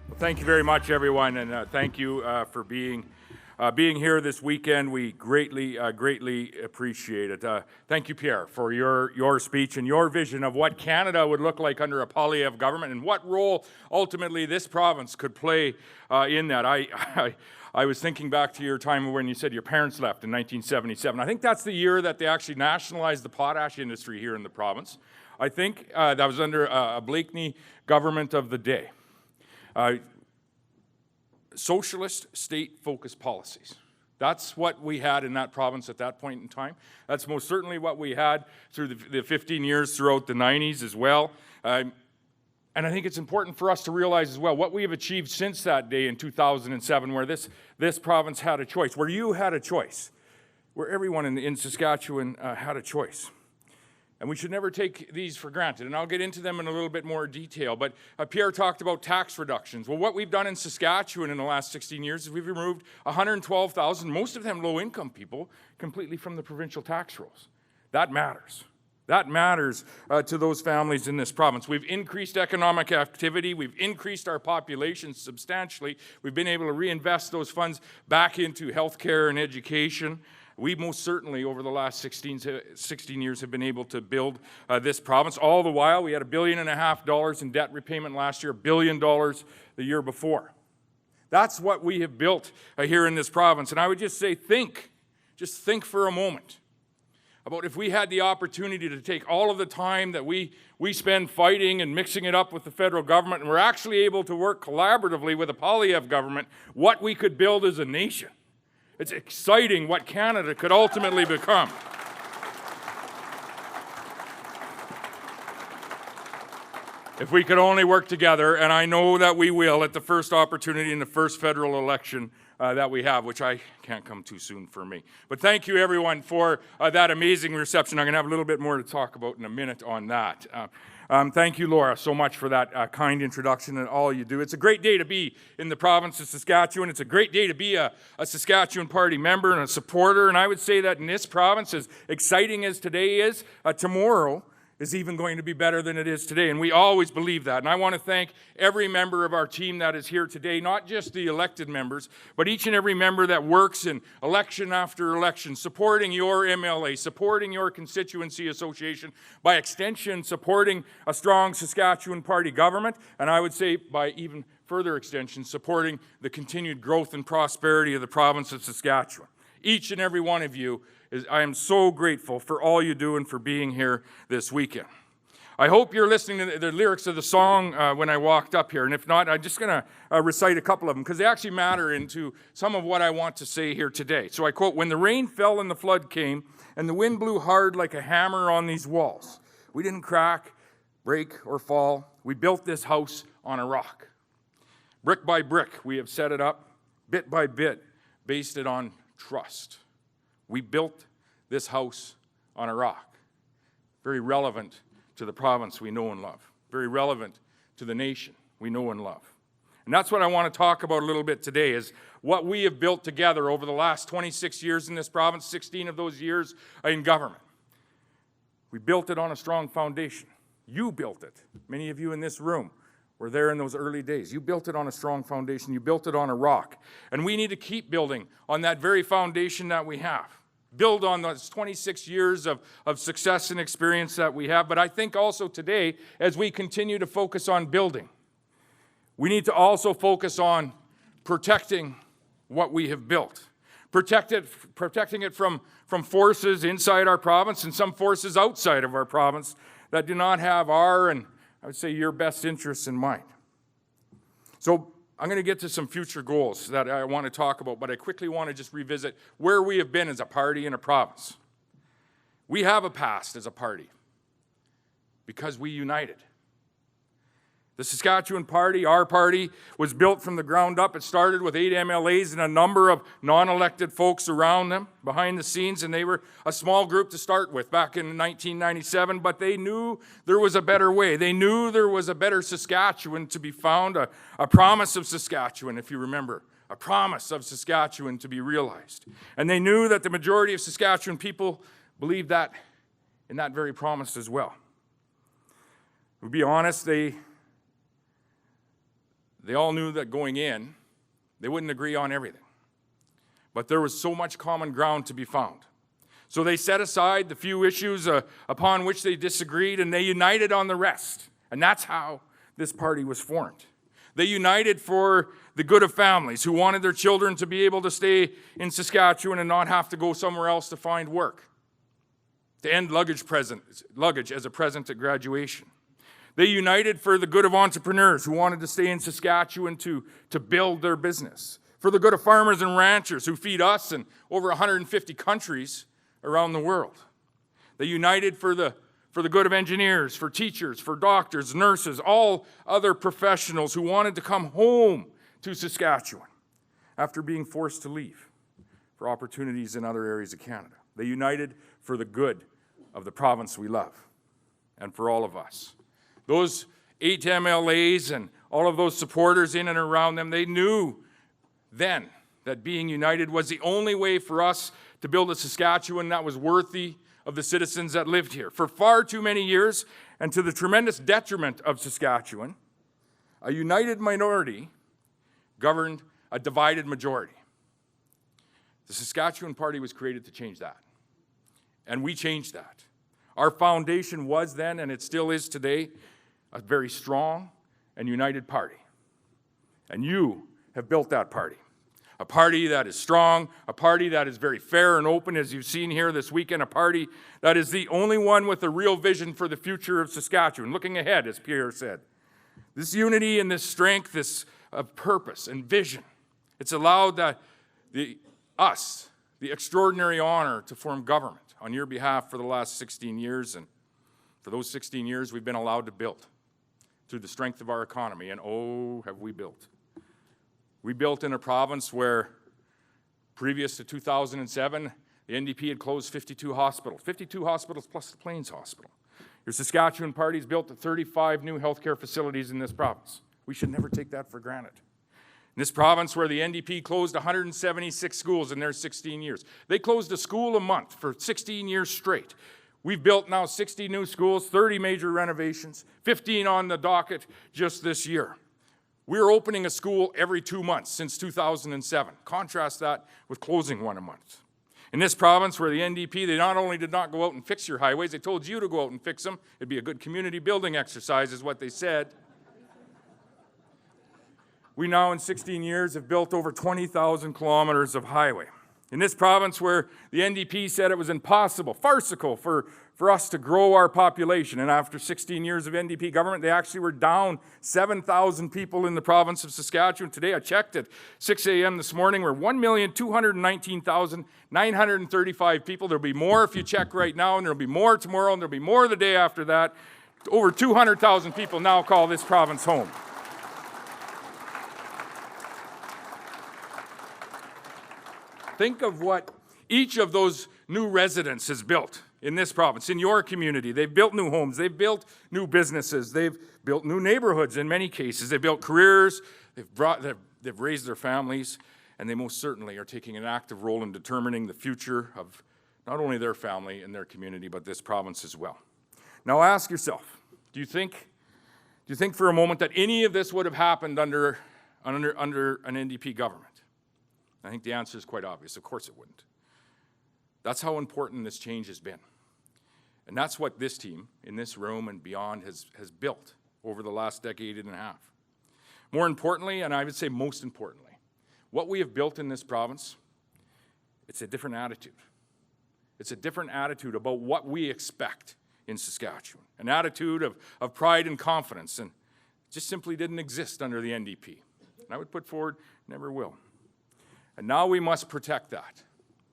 Well, thank you very much, everyone, and thank you for being here this weekend. We greatly appreciate it. Thank you, Pierre, for your speech and your vision of what Canada would look like under a Poilievre government and what role ultimately this province could play in that. I was thinking back to your time when you said your parents left in 1977. I think that's the year that they actually nationalized the potash industry here in the province. I think that was under a Blakeney government of the day. Socialist, state-focused policies. That's what we had in that province at that point in time. That's most certainly what we had through the 15 years throughout the 90s as well. And I think it's important for us to realize as well what we have achieved since that day in 2007, where this province had a choice, where you had a choice, where everyone in Saskatchewan had a choice. And we should never take these for granted. And I'll get into them in a little bit more detail. But Pierre talked about tax reductions. Well, what we've done in Saskatchewan in the last 16 years is we've removed 112,000, most of them low-income people, completely from the provincial tax rolls. That matters. That matters to those families in this province. We've increased economic activity. We've increased our population substantially. We've been able to reinvest those funds back into healthcare and education. We most certainly, over the last 16 years, have been able to build this province. All the while, we had $1.5 billion in debt repayment last year, $1 billion the year before. That's what we have built here in this province. And I would just say, just think for a moment about if we had the opportunity to take all of the time that we spend fighting and mixing it up with the federal government, and we're actually able to work collaboratively with a Poilievre government, what we could build as a nation. It's exciting what Canada could ultimately become. If we could only work together, and I know that we will at the first opportunity in the first federal election that we have, which I can't come too soon for me. But thank you, everyone, for that amazing reception. I'm going to have a little bit more to talk about in a minute on that. Thank you, Laura, so much for that kind introduction and all you do. It's a great day to be in the province of Saskatchewan. It's a great day to be a Saskatchewan Party member and a supporter. And I would say that in this province, as exciting as today is, tomorrow is even going to be better than it is today. And we always believe that. And I want to thank every member of our team that is here today, not just the elected members, but each and every member that works in election after election, supporting your MLA, supporting your constituency association, by extension, supporting a strong Saskatchewan Party government, and I would say by even further extension, supporting the continued growth and prosperity of the province of Saskatchewan. Each and every one of you, I am so grateful for all you do and for being here this weekend. I hope you're listening to the lyrics of the song when I walked up here, and if not, I'm just going to recite a couple of them because they actually matter into some of what I want to say here today. So I quote, "When the rain fell and the flood came, and the wind blew hard like a hammer on these walls, we didn't crack, break, or fall. We built this house on a rock. Brick by brick, we have set it up, bit by bit, based it on trust. We built this house on a rock." Very relevant to the province we know and love. Very relevant to the nation we know and love. And that's what I want to talk about a little bit today, is what we have built together over the last 26 years in this province, 16 of those years in government. We built it on a strong foundation. You built it. Many of you in this room were there in those early days. You built it on a strong foundation. You built it on a rock. And we need to keep building on that very foundation that we have. Build on those 26 years of success and experience that we have. But I think also today, as we continue to focus on building, we need to also focus on protecting what we have built. Protecting it from forces inside our province and some forces outside of our province that do not have our, and I would say your best interests in mind. So I'm going to get to some future goals that I want to talk about, but I quickly want to just revisit where we have been as a party in a province. We have a past as a party because we united. The Saskatchewan Party, our party, was built from the ground up. It started with 8 MLAs and a number of non-elected folks around them behind the scenes, and they were a small group to start with back in 1997, but they knew there was a better way. They knew there was a better Saskatchewan to be found, a promise of Saskatchewan, if you remember, a promise of Saskatchewan to be realized. And they knew that the majority of Saskatchewan people believed that in that very promise as well. To be honest, they all knew that going in, they wouldn't agree on everything. But there was so much common ground to be found. So they set aside the few issues upon which they disagreed, and they united on the rest. And that's how this party was formed. They united for the good of families who wanted their children to be able to stay in Saskatchewan and not have to go somewhere else to find work. To end luggage as a present at graduation. They united for the good of entrepreneurs who wanted to stay in Saskatchewan to build their business. For the good of farmers and ranchers who feed us and over 150 countries around the world. They united for the good of engineers, for teachers, for doctors, nurses, all other professionals who wanted to come home to Saskatchewan after being forced to leave for opportunities in other areas of Canada. They united for the good of the province we love and for all of us. Those 8 MLAs and all of those supporters in and around them, they knew then that being united was the only way for us to build a Saskatchewan that was worthy of the citizens that lived here. For far too many years, and to the tremendous detriment of Saskatchewan, a united minority governed a divided majority. The Saskatchewan Party was created to change that. And we changed that. Our foundation was then, and it still is today, a very strong and united party. And you have built that party. A party that is strong, a party that is very fair and open, as you've seen here this weekend, a party that is the only one with a real vision for the future of Saskatchewan, looking ahead, as Pierre said. This unity and this strength, this purpose and vision, it's allowed us the extraordinary honor to form government on your behalf for the last 16 years, and for those 16 years we've been allowed to build through the strength of our economy, and oh, have we built. We built in a province where, previous to 2007, the NDP had closed 52 hospitals plus the Plains Hospital. Your Saskatchewan Party's built 35 new healthcare facilities in this province. We should never take that for granted. In this province where the NDP closed 176 schools in their 16 years. They closed a school a month for 16 years straight. We've built now 60 new schools, 30 major renovations, 15 on the docket just this year. We're opening a school every 2 months since 2007. Contrast that with closing one a month. In this province where the NDP, they not only did not go out and fix your highways, they told you to go out and fix them. It'd be a good community building exercise is what they said. We now in 16 years have built over 20,000 kilometers of highway. In this province where the NDP said it was impossible, farcical for us to grow our population, and after 16 years of NDP government, they actually were down 7,000 people in the province of Saskatchewan. Today, I checked at 6 a.m. this morning, we're 1,219,935 people. There'll be more if you check right now, and there'll be more tomorrow, and there'll be more the day after that. Over 200,000 people now call this province home. Think of what each of those new residents has built in this province, in your community. They've built new homes, they've built new businesses, they've built new neighborhoods in many cases, they've built careers, they've raised their families, and they most certainly are taking an active role in determining the future of not only their family and their community, but this province as well. Now ask yourself, do you think for a moment that any of this would have happened under an NDP government? I think the answer is quite obvious. Of course it wouldn't. That's how important this change has been. And that's what this team in this room and beyond has built over the last decade and a half. More importantly, and I would say most importantly, what we have built in this province, it's a different attitude. It's a different attitude about what we expect in Saskatchewan. An attitude of pride and confidence, and it just simply didn't exist under the NDP. And I would put forward, never will. And now we must protect that.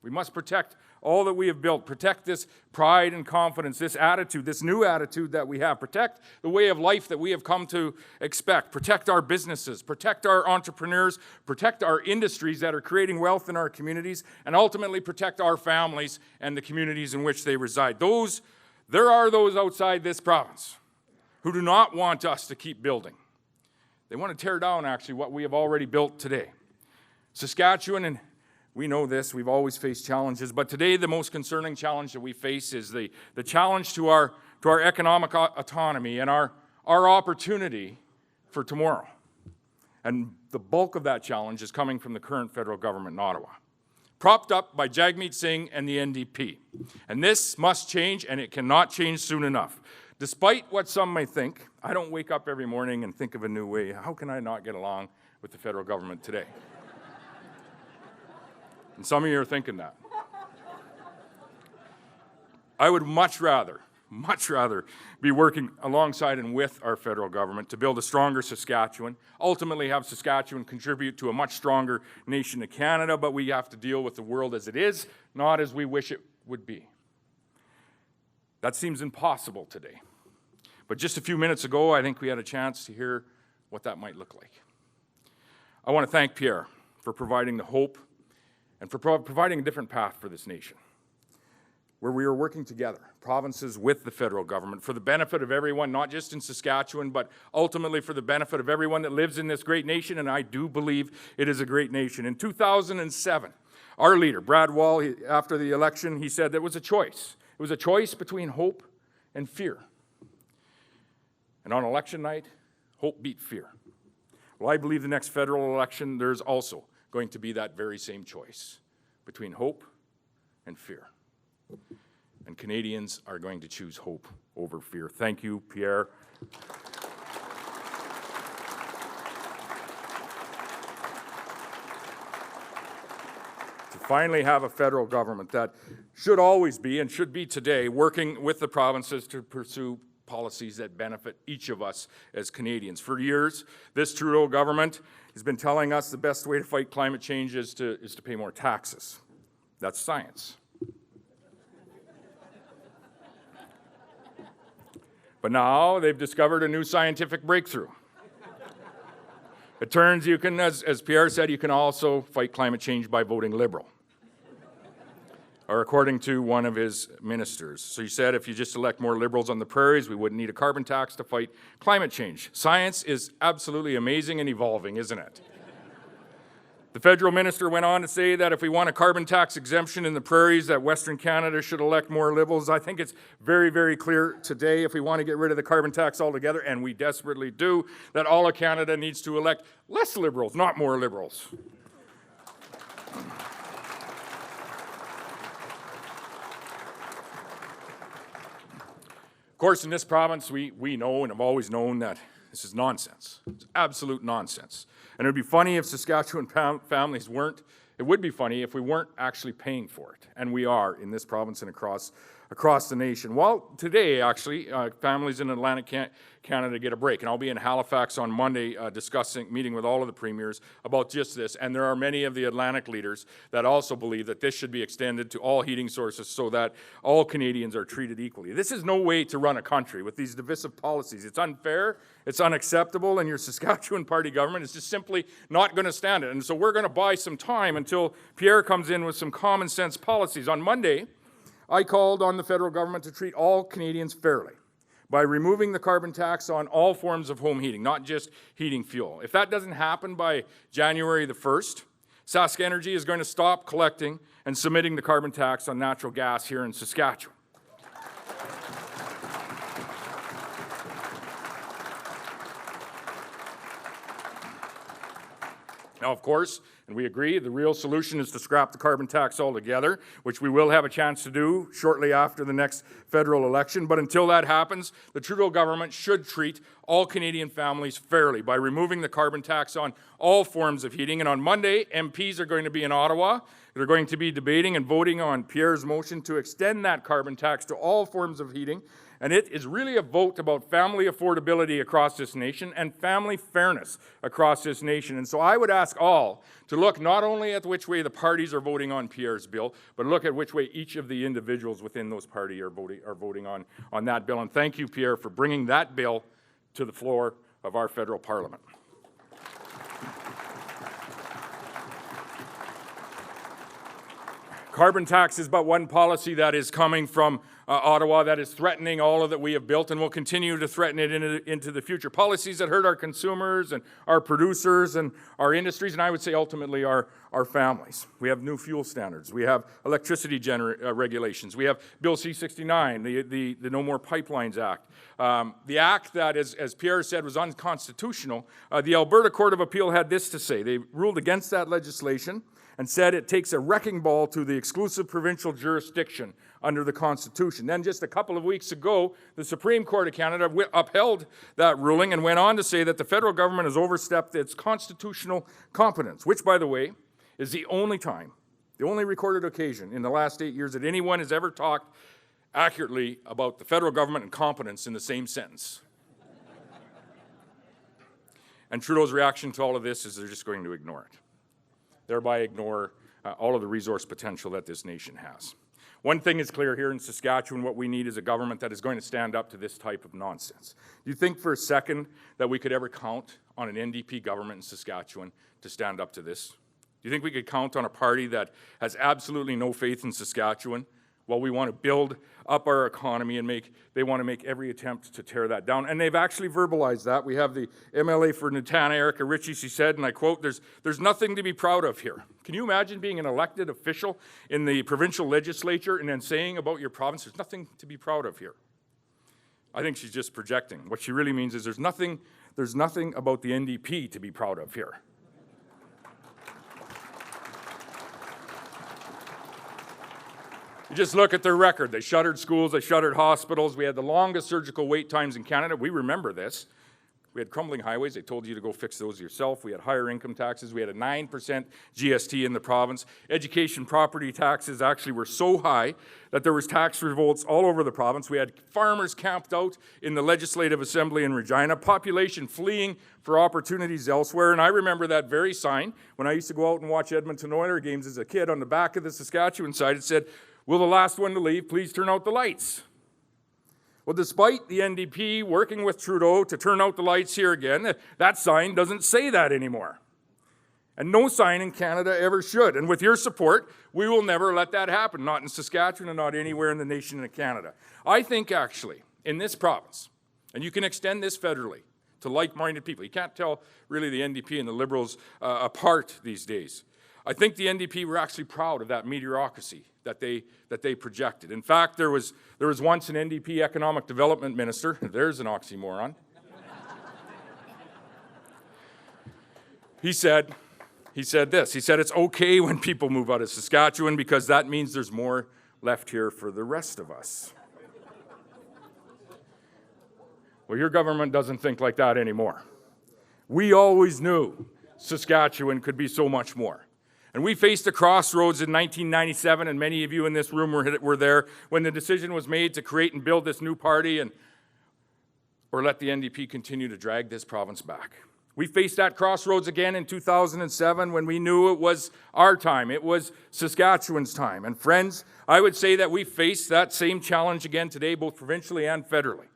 We must protect all that we have built, protect this pride and confidence, this attitude, this new attitude that we have, protect the way of life that we have come to expect, protect our businesses, protect our entrepreneurs, protect our industries that are creating wealth in our communities, and ultimately protect our families and the communities in which they reside. There are those outside this province who do not want us to keep building. They want to tear down, actually, what we have already built today. Saskatchewan, and we know this, we've always faced challenges, but today the most concerning challenge that we face is the challenge to our economic autonomy and our opportunity for tomorrow. And the bulk of that challenge is coming from the current federal government in Ottawa, propped up by Jagmeet Singh and the NDP. And this must change, and it cannot change soon enough. Despite what some may think, I don't wake up every morning and think of a new way. How can I not get along with the federal government today? And some of you are thinking that. I would much rather be working alongside and with our federal government to build a stronger Saskatchewan, ultimately have Saskatchewan contribute to a much stronger nation of Canada, but we have to deal with the world as it is, not as we wish it would be. That seems impossible today. But just a few minutes ago, I think we had a chance to hear what that might look like. I want to thank Pierre for providing the hope and for providing a different path for this nation, where we are working together, provinces with the federal government, for the benefit of everyone, not just in Saskatchewan, but ultimately for the benefit of everyone that lives in this great nation, and I do believe it is a great nation. In 2007, our leader, Brad Wall, after the election, he said there was a choice. It was a choice between hope and fear. And on election night, hope beat fear. Well, I believe the next federal election, there's also going to be that very same choice between hope and fear. And Canadians are going to choose hope over fear. Thank you, Pierre. To finally have a federal government that should always be and should be today working with the provinces to pursue policies that benefit each of us as Canadians. For years, this Trudeau government has been telling us the best way to fight climate change is to pay more taxes. That's science. But now they've discovered a new scientific breakthrough. It turns you can, as Pierre said, you can also fight climate change by voting Liberal. Or according to one of his ministers. So he said if you just elect more Liberals on the prairies, we wouldn't need a carbon tax to fight climate change. Science is absolutely amazing and evolving, isn't it? The federal minister went on to say that if we want a carbon tax exemption in the prairies, that Western Canada should elect more Liberals. I think it's very, very clear today, if we want to get rid of the carbon tax altogether, and we desperately do, that all of Canada needs to elect less Liberals, not more Liberals. Of course, in this province, we know and have always known that this is nonsense. It's absolute nonsense. And it would be funny if Saskatchewan families weren't, it would be funny if we weren't actually paying for it. And we are in this province and across the nation. Well, today, actually, families in Atlantic Canada get a break. And I'll be in Halifax on Monday meeting with all of the premiers about just this. And there are many of the Atlantic leaders that also believe that this should be extended to all heating sources so that all Canadians are treated equally. This is no way to run a country with these divisive policies. It's unfair, it's unacceptable, and your Saskatchewan Party government is just simply not going to stand it. And so we're going to buy some time until Pierre comes in with some common sense policies. On Monday, I called on the federal government to treat all Canadians fairly by removing the carbon tax on all forms of home heating, not just heating fuel. If that doesn't happen by January the 1st, Sask Energy is going to stop collecting and submitting the carbon tax on natural gas here in Saskatchewan. Now, of course, and we agree, the real solution is to scrap the carbon tax altogether, which we will have a chance to do shortly after the next federal election. But until that happens, the Trudeau government should treat all Canadian families fairly by removing the carbon tax on all forms of heating. And on Monday, MPs are going to be in Ottawa. They're going to be debating and voting on Pierre's motion to extend that carbon tax to all forms of heating. And it is really a vote about family affordability across this nation and family fairness across this nation. And so I would ask all to look not only at which way the parties are voting on Pierre's bill, but look at which way each of the individuals within those parties are voting on that bill. And thank you, Pierre, for bringing that bill to the floor of our federal parliament. Carbon tax is but one policy that is coming from Ottawa that is threatening all of that we have built and will continue to threaten it into the future. Policies that hurt our consumers and our producers and our industries, and I would say ultimately our families. We have new fuel standards. We have electricity regulations. We have Bill C-69, the No More Pipelines Act. The act that, as Pierre said, was unconstitutional. The Alberta Court of Appeal had this to say. They ruled against that legislation and said it takes a wrecking ball to the exclusive provincial jurisdiction under the Constitution. Then just a couple of weeks ago, the Supreme Court of Canada upheld that ruling and went on to say that the federal government has overstepped its constitutional competence, which, by the way, is the only time, the only recorded occasion in the last 8 years that anyone has ever talked accurately about the federal government and competence in the same sentence. And Trudeau's reaction to all of this is they're just going to ignore it, thereby ignore all of the resource potential that this nation has. One thing is clear here in Saskatchewan, what we need is a government that is going to stand up to this type of nonsense. Do you think for a second that we could ever count on an NDP government in Saskatchewan to stand up to this? Do you think we could count on a party that has absolutely no faith in Saskatchewan while we want to build up our economy and they want to make every attempt to tear that down? And they've actually verbalized that. We have the MLA for Nutana, Erica Ritchie. She said, and I quote, there's nothing to be proud of here. Can you imagine being an elected official in the provincial legislature and then saying about your province, there's nothing to be proud of here? I think she's just projecting. What she really means is there's nothing about the NDP to be proud of here. You just look at their record. They shuttered schools, they shuttered hospitals. We had the longest surgical wait times in Canada. We remember this. We had crumbling highways. They told you to go fix those yourself. We had higher income taxes. We had a 9% GST in the province. Education property taxes actually were so high that there was tax revolts all over the province. We had farmers camped out in the Legislative Assembly in Regina, population fleeing for opportunities elsewhere. And I remember that very sign when I used to go out and watch Edmonton Oilers games as a kid. On the back of the Saskatchewan side, it said, "Will the last one to leave please turn out the lights?" Well, despite the NDP working with Trudeau to turn out the lights here again, that sign doesn't say that anymore. And no sign in Canada ever should. And with your support, we will never let that happen, not in Saskatchewan and not anywhere in the nation of Canada. I think actually, in this province, and you can extend this federally to like-minded people. You can't tell really the NDP and the Liberals apart these days. I think the NDP were actually proud of that mediocrity that they projected. In fact, there was once an NDP economic development minister. There's an oxymoron. He said this. He said, "It's okay when people move out of Saskatchewan because that means there's more left here for the rest of us." Well, your government doesn't think like that anymore. We always knew Saskatchewan could be so much more. And we faced a crossroads in 1997, and many of you in this room were there when the decision was made to create and build this new party or let the NDP continue to drag this province back. We faced that crossroads again in 2007 when we knew it was our time. It was Saskatchewan's time. And friends, I would say that we face that same challenge again today, both provincially and federally.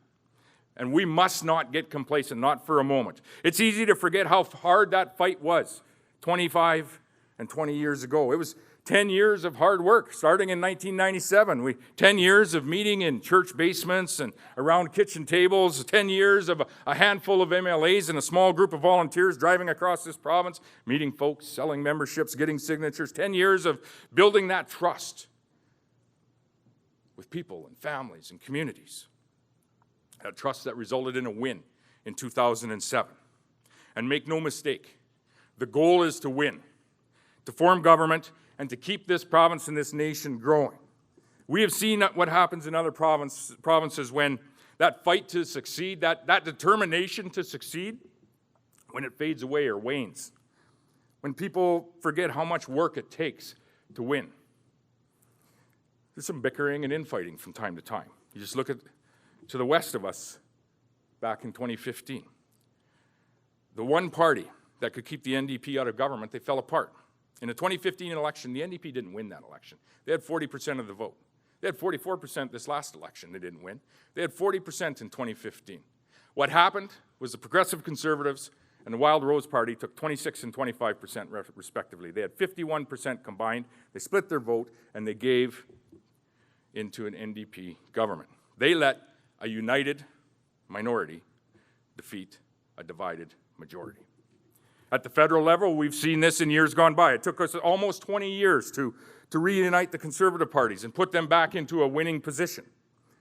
And we must not get complacent, not for a moment. It's easy to forget how hard that fight was 25 and 20 years ago. It was 10 years of hard work, starting in 1997. 10 years of meeting in church basements and around kitchen tables, 10 years of a handful of MLAs and a small group of volunteers driving across this province, meeting folks, selling memberships, getting signatures, 10 years of building that trust with people and families and communities. That trust that resulted in a win in 2007. And make no mistake, the goal is to win, to form government, and to keep this province and this nation growing. We have seen what happens in other provinces when that fight to succeed, that determination to succeed, when it fades away or wanes, when people forget how much work it takes to win. There's some bickering and infighting from time to time. You just look to the west of us back in 2015. The one party that could keep the NDP out of government, they fell apart. In the 2015 election, the NDP didn't win that election. They had 40% of the vote. They had 44% this last election they didn't win. They had 40% in 2015. What happened was the Progressive Conservatives and the Wild Rose Party took 26 and 25% respectively. They had 51% combined. They split their vote, and they gave into an NDP government. They let a united minority defeat a divided majority. At the federal level, we've seen this in years gone by. It took us almost 20 years to reunite the Conservative parties and put them back into a winning position.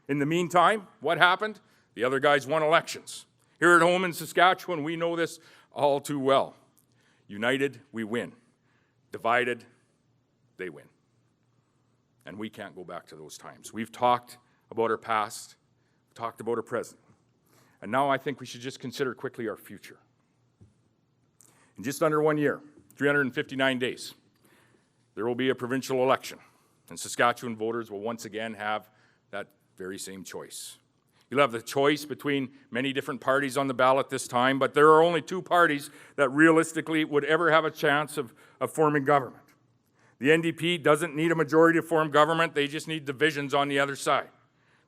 In the meantime, what happened? The other guys won elections. Here at home in Saskatchewan, we know this all too well. United, we win. Divided, they win. And we can't go back to those times. We've talked about our past, talked about our present, and now I think we should just consider quickly our future. In just under 1 year, 359 days, there will be a provincial election, and Saskatchewan voters will once again have that very same choice. You'll have the choice between many different parties on the ballot this time, but there are only two parties that realistically would ever have a chance of forming government. The NDP doesn't need a majority to form government, they just need divisions on the other side.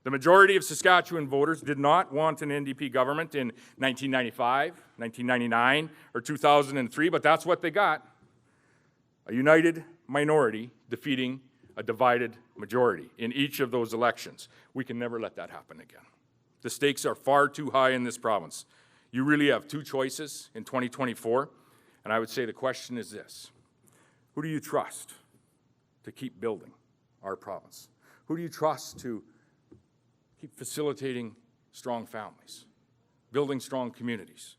The majority of Saskatchewan voters did not want an NDP government in 1995, 1999, or 2003, but that's what they got. A united minority defeating a divided majority in each of those elections. We can never let that happen again. The stakes are far too high in this province. You really have two choices in 2024, and I would say the question is this: who do you trust to keep building our province? Who do you trust to keep facilitating strong families, building strong communities,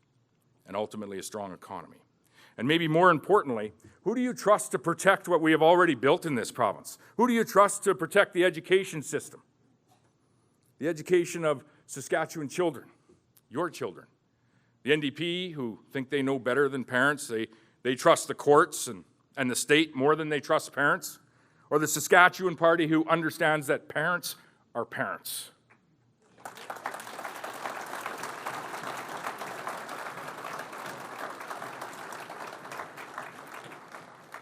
and ultimately a strong economy? And maybe more importantly, who do you trust to protect what we have already built in this province? Who do you trust to protect the education system? The education of Saskatchewan children, your children. The NDP, who think they know better than parents, they trust the courts and the state more than they trust parents. Or the Saskatchewan Party, who understands that parents are parents.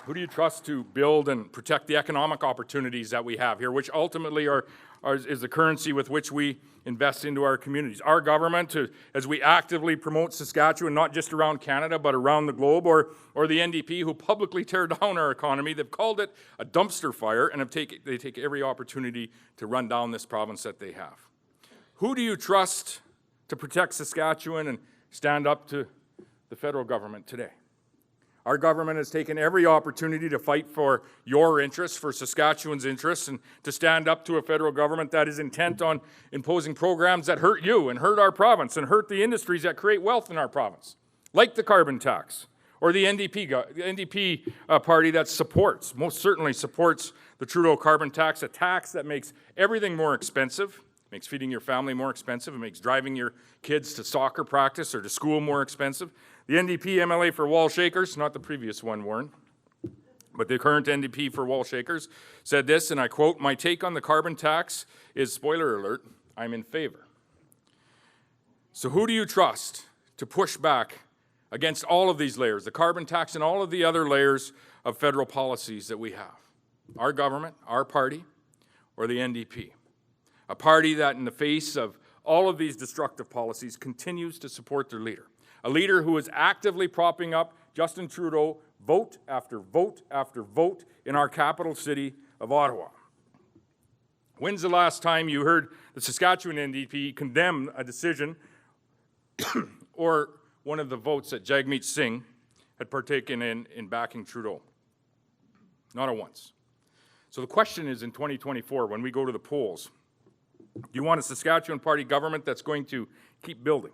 Who do you trust to build and protect the economic opportunities that we have here, which ultimately is the currency with which we invest into our communities? Our government, as we actively promote Saskatchewan, not just around Canada, but around the globe, or the NDP, who publicly tear down our economy. They've called it a dumpster fire, and they take every opportunity to run down this province that they have. Who do you trust to protect Saskatchewan and stand up to the federal government today? Our government has taken every opportunity to fight for your interests, for Saskatchewan's interests, and to stand up to a federal government that is intent on imposing programs that hurt you and hurt our province and hurt the industries that create wealth in our province, like the carbon tax, or the NDP party that most certainly supports the Trudeau carbon tax, a tax that makes everything more expensive, makes feeding your family more expensive, it makes driving your kids to soccer practice or to school more expensive. The NDP MLA for Wall Shakers, not the previous one, Warren, but the current NDP for Wall Shakers, said this, and I quote, "My take on the carbon tax is, spoiler alert, I'm in favor." So who do you trust to push back against all of these layers, the carbon tax and all of the other layers of federal policies that we have? Our government, our party, or the NDP? A party that, in the face of all of these destructive policies, continues to support their leader. A leader who is actively propping up Justin Trudeau vote after vote after vote in our capital city of Ottawa. When's the last time you heard the Saskatchewan NDP condemn a decision or one of the votes that Jagmeet Singh had partaken in backing Trudeau? Not a once. So the question is, in 2024, when we go to the polls, do you want a Saskatchewan Party government that's going to keep building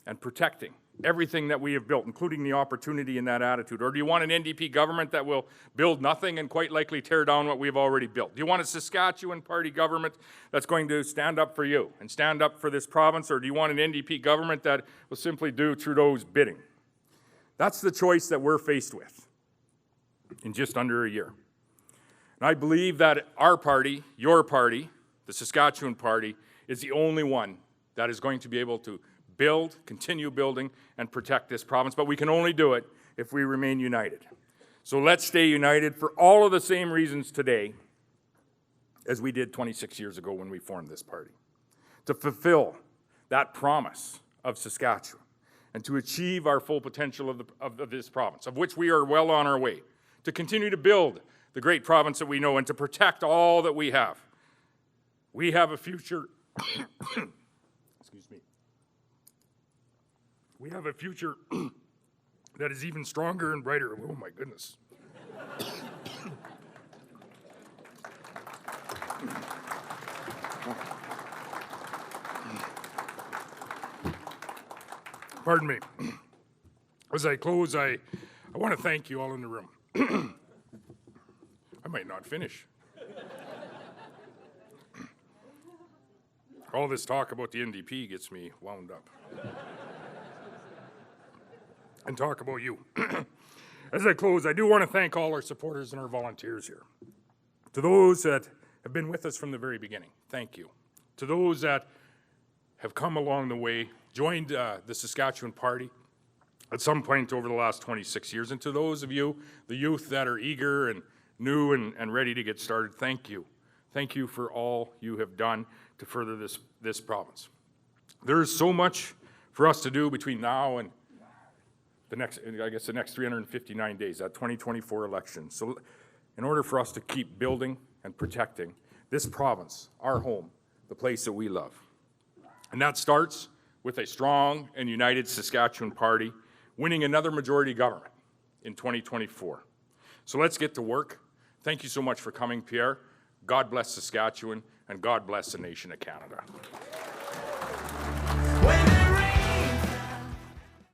and protecting everything that we have built, including the opportunity in that attitude? Or do you want an NDP government that will build nothing and quite likely tear down what we've already built? Do you want a Saskatchewan Party government that's going to stand up for you and stand up for this province? Or do you want an NDP government that will simply do Trudeau's bidding? That's the choice that we're faced with in just under a year. And I believe that our party, your party, the Saskatchewan Party, is the only one that is going to be able to build, continue building, and protect this province. But we can only do it if we remain united. So let's stay united for all of the same reasons today as we did 26 years ago when we formed this party. To fulfill that promise of Saskatchewan and to achieve our full potential of this province, of which we are well on our way, to continue to build the great province that we know and to protect all that we have. We have a future, excuse me, we have a future that is even stronger and brighter. Oh my goodness. Pardon me. As I close, I want to thank you all in the room. I might not finish. All this talk about the NDP gets me wound up. And talk about you. As I close, I do want to thank all our supporters and our volunteers here. To those that have been with us from the very beginning, thank you. To those that have come along the way, joined the Saskatchewan Party at some point over the last 26 years, and to those of you, the youth that are eager and new and ready to get started, thank you. Thank you for all you have done to further this province. There is so much for us to do between now and the next 359 days, that 2024 election. So in order for us to keep building and protecting this province, our home, the place that we love. And that starts with a strong and united Saskatchewan Party winning another majority government in 2024. So let's get to work. Thank you so much for coming, Pierre. God bless Saskatchewan, and God bless the nation of Canada.